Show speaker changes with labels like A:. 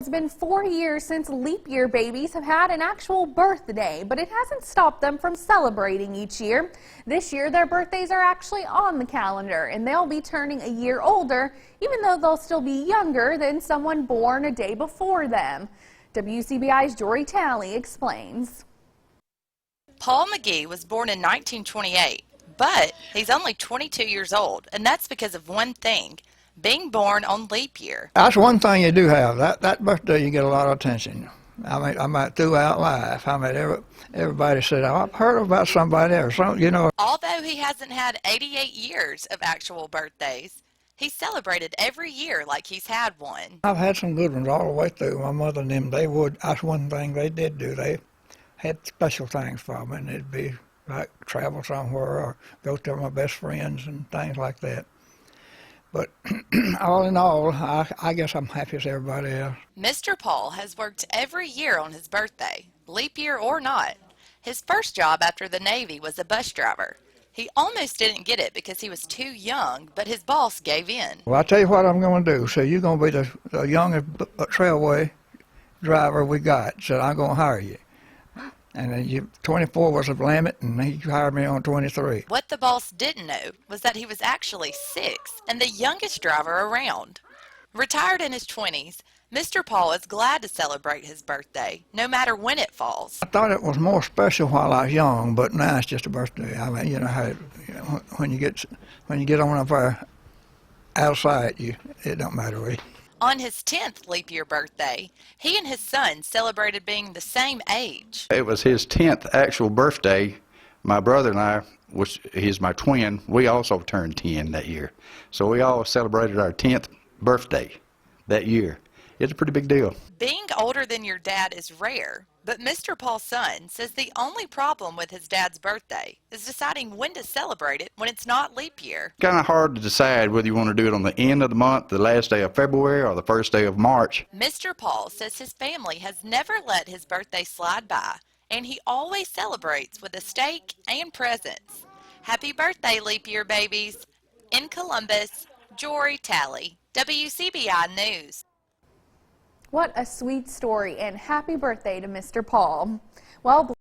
A: It's been 4 years since leap year babies have had an actual birthday, but it hasn't stopped them from celebrating each year. This year, their birthdays are actually on the calendar, and they'll be turning a year older, even though they'll still be younger than someone born a day before them. WCBI's Jory Talley explains.
B: Paul McGee was born in 1928, but he's only 22 years old, and that's because of one thing: being born on leap year.
C: That's one thing you do have. That birthday, you get a lot of attention. I mean, throughout life. I mean, everybody said, "Oh, I've heard about somebody or something," you know.
B: Although he hasn't had 88 years of actual birthdays, he's celebrated every year like he's had one.
C: I've had some good ones all the way through. My mother and them, that's one thing they did do. They had special things for me, and it'd be like travel somewhere or go to my best friends and things like that. But all in all, I guess I'm happy as everybody else.
B: Mr. Paul has worked every year on his birthday, leap year or not. His first job after the Navy was a bus driver. He almost didn't get it because he was too young, but his boss gave in.
C: Well, I'll tell you what I'm going to do. So you're going to be the youngest trailway driver we got, so I'm going to hire you. And then 24 was the limit, and he hired me on 23.
B: What the boss didn't know was that he was actually 6 and the youngest driver around. Retired in his 20s, Mr. Paul is glad to celebrate his birthday, no matter when it falls.
C: I thought it was more special while I was young, but now it's just a birthday. I mean, you know how when you get on up there outside, it don't matter really.
B: On his 10th leap year birthday, he and his son celebrated being the same age.
D: It was his 10th actual birthday. My brother and I, which he's my twin, we also turned 10 that year. So we all celebrated our 10th birthday that year. It's a pretty big deal.
B: Being older than your dad is rare, but Mr. Paul's son says the only problem with his dad's birthday is deciding when to celebrate it when it's not leap year.
D: It's kind of hard to decide whether you want to do it on the end of the month, the last day of February, or the first day of March.
B: Mr. Paul says his family has never let his birthday slide by, and he always celebrates with a steak and presents. Happy birthday, leap year babies. In Columbus, Jory Talley, WCBI News.
A: What a sweet story, and happy birthday to Mr. Paul. Well,